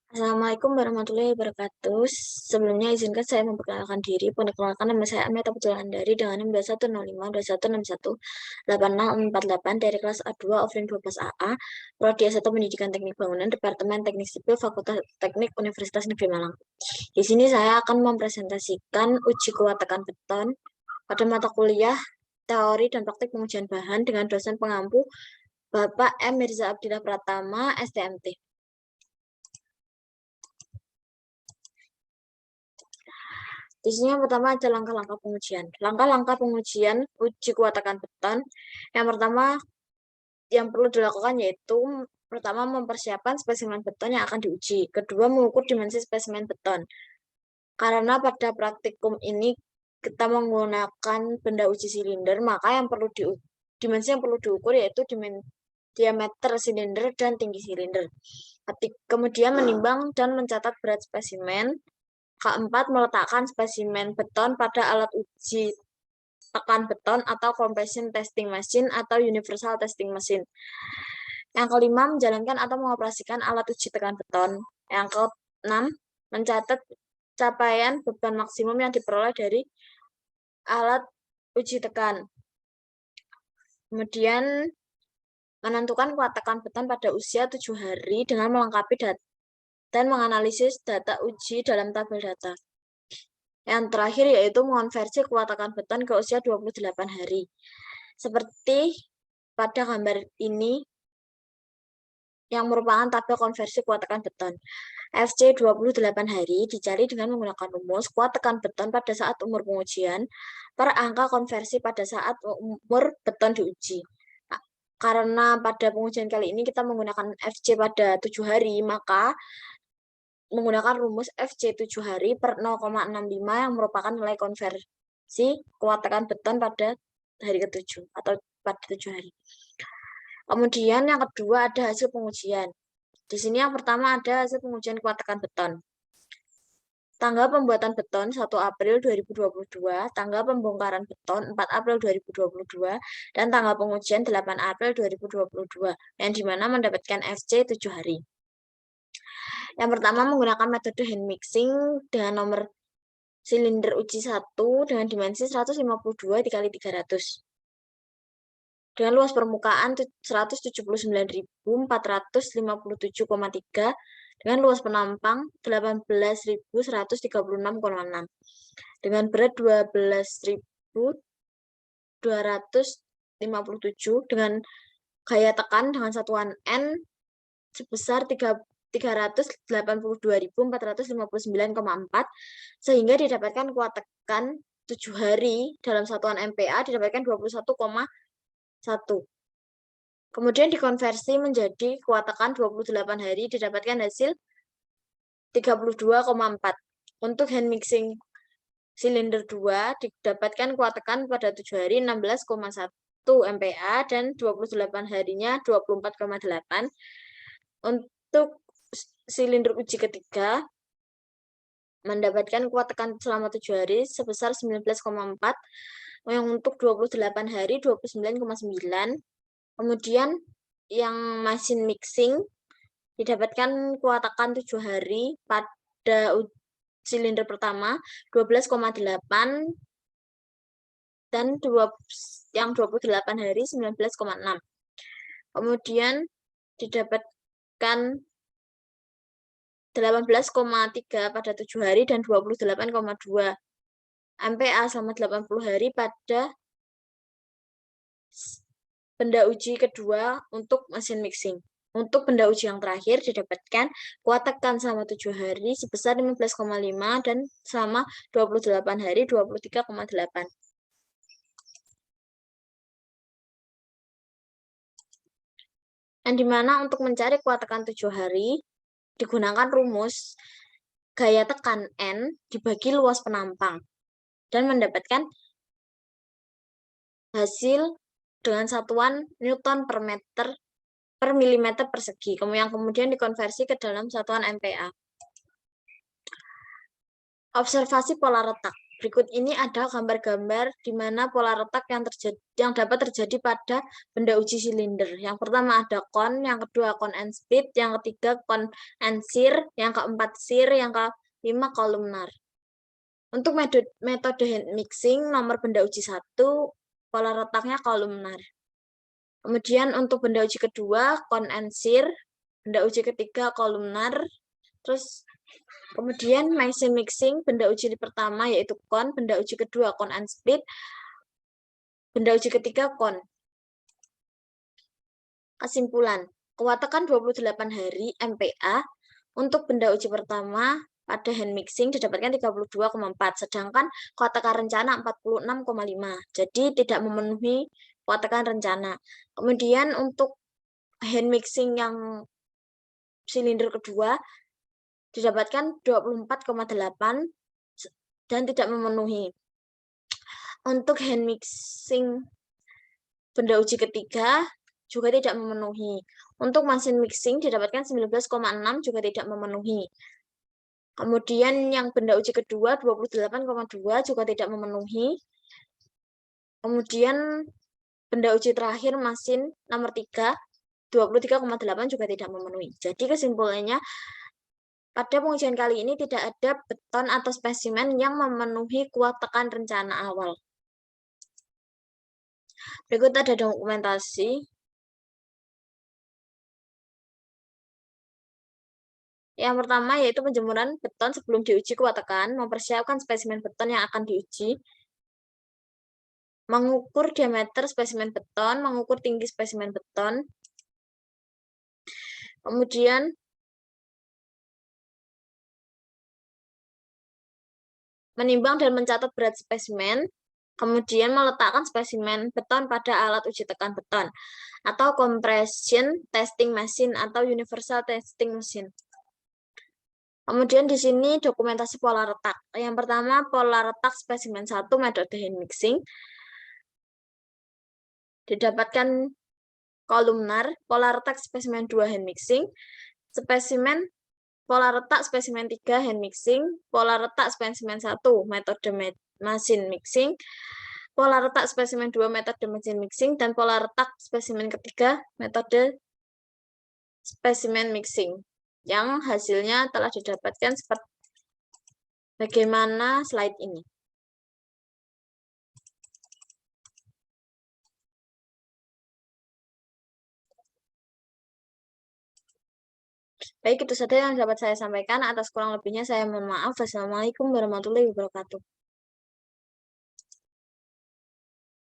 Assalamualaikum warahmatullahi wabarakatuh. Sebelumnya izinkan saya memperkenalkan diri. Perkenalkan nama saya Amel Putul Andari dengan NIM 2105 2161 8048 dari kelas A2 Offering 12 AA, Prodi S1 Pendidikan Teknik Bangunan, Departemen Teknik Sipil, Fakultas Teknik Universitas Negeri Malang. Di sini saya akan mempresentasikan uji kuat tekan beton pada mata kuliah teori dan praktik pengujian bahan dengan dosen pengampu Bapak M. Mirza Abdillah Pratama, STMT. Di sini yang pertama ada langkah-langkah pengujian. Langkah-langkah pengujian uji kuat tekan beton. Yang pertama yang perlu dilakukan yaitu pertama mempersiapkan spesimen beton yang akan diuji. Kedua, mengukur dimensi spesimen beton. Karena pada praktikum ini kita menggunakan benda uji silinder, maka yang perlu dimensi yang perlu diukur yaitu diameter silinder dan tinggi silinder. Kemudian menimbang dan mencatat berat spesimen. Keempat, meletakkan spesimen beton pada alat uji tekan beton atau compression testing machine atau universal testing machine. Yang kelima, menjalankan atau mengoperasikan alat uji tekan beton. Yang keenam, mencatat capaian beban maksimum yang diperoleh dari alat uji tekan. Kemudian, menentukan kuat tekan beton pada usia 7 hari dengan melengkapi data dan menganalisis data uji dalam tabel data. Yang terakhir yaitu mengonversi kuat tekan beton ke usia 28 hari. Seperti pada gambar ini yang merupakan tabel konversi kuat tekan beton. FC 28 hari dicari dengan menggunakan rumus kuat tekan beton pada saat umur pengujian per angka konversi pada saat umur beton diuji. Karena pada pengujian kali ini kita menggunakan FC pada 7 hari, maka menggunakan rumus FC 7 hari per 0,65 yang merupakan nilai konversi kuat tekan beton pada hari ke-7 atau pada 7 hari. Kemudian yang kedua ada hasil pengujian. Di sini yang pertama ada hasil pengujian kuat tekan beton. Tanggal pembuatan beton 1 April 2022, tanggal pembongkaran beton 4 April 2022, dan tanggal pengujian 8 April 2022, yang dimana mendapatkan FC 7 hari. Yang pertama menggunakan metode hand mixing dengan nomor silinder uji 1 dengan dimensi 152 dikali 300. Dengan luas permukaan 179.457,3 dengan luas penampang 18.136,6 dengan berat 12.257 dengan gaya tekan dengan satuan N sebesar 382.459,4 sehingga didapatkan kuat tekan 7 hari dalam satuan MPa didapatkan 21,1. Kemudian dikonversi menjadi kuat tekan 28 hari didapatkan hasil 32,4. Untuk hand mixing silinder 2 didapatkan kuat tekan pada 7 hari 16,1 MPa dan 28 harinya 24,8. Untuk silinder uji ketiga mendapatkan kuat tekan selama 7 hari sebesar 19,4, yang untuk 28 hari 29,9. Kemudian yang mesin mixing didapatkan kuat tekan 7 hari pada silinder pertama 12,8 dan yang 28 hari 19,6. Kemudian didapatkan 18,3 pada 7 hari dan 28,2 MPa selama 80 hari pada benda uji kedua untuk mesin mixing. Untuk benda uji yang terakhir didapatkan kuat tekan selama 7 hari sebesar 15,5 dan selama 28 hari 23,8. Yang dimana untuk mencari kuat tekan 7 hari digunakan rumus gaya tekan N dibagi luas penampang dan mendapatkan hasil dengan satuan Newton per milimeter persegi, yang kemudian dikonversi ke dalam satuan MPa. Observasi pola retak. Berikut ini ada gambar-gambar di mana pola retak yang dapat terjadi pada benda uji silinder. Yang pertama ada kon, yang kedua kon and split, yang ketiga kon and shear, yang keempat shear, yang kelima kolumnar. Untuk metode hand mixing, nomor benda uji 1, pola retaknya kolumnar. Kemudian untuk benda uji kedua, kon and shear, benda uji ketiga kolumnar. Terus kemudian machine mixing, benda uji pertama yaitu kon, benda uji kedua kon and split, benda uji ketiga kon. Kesimpulan, kuat tekan 28 hari MPa untuk benda uji pertama pada hand mixing didapatkan 32,4, sedangkan kuat tekan rencana 46,5. Jadi tidak memenuhi kuat tekan rencana. Kemudian untuk hand mixing yang silinder kedua didapatkan 24,8 dan tidak memenuhi. Untuk hand mixing benda uji ketiga juga tidak memenuhi. Untuk mesin mixing didapatkan 19,6 juga tidak memenuhi. Kemudian yang benda uji kedua 28,2 juga tidak memenuhi. Kemudian benda uji terakhir mesin nomor 3 23,8 juga tidak memenuhi. Jadi kesimpulannya pada pengujian kali ini tidak ada beton atau spesimen yang memenuhi kuat tekan rencana awal. Berikut ada dokumentasi. Yang pertama yaitu penjemuran beton sebelum diuji kuat tekan, mempersiapkan spesimen beton yang akan diuji, mengukur diameter spesimen beton, mengukur tinggi spesimen beton, kemudian menimbang dan mencatat berat spesimen, kemudian meletakkan spesimen beton pada alat uji tekan beton, atau compression testing machine atau universal testing machine. Kemudian di sini dokumentasi pola retak. Yang pertama, pola retak spesimen 1 metode hand mixing. Didapatkan kolumnar, pola retak spesimen 2 hand mixing, spesimen pola retak spesimen 3 hand mixing, pola retak spesimen 1 metode mesin mixing, pola retak spesimen 2 metode mesin mixing, dan pola retak spesimen ketiga metode spesimen mixing. Yang hasilnya telah didapatkan seperti bagaimana slide ini. Baik, itu saja yang dapat saya sampaikan. Atas kurang lebihnya saya mohon maaf. Wassalamualaikum warahmatullahi wabarakatuh.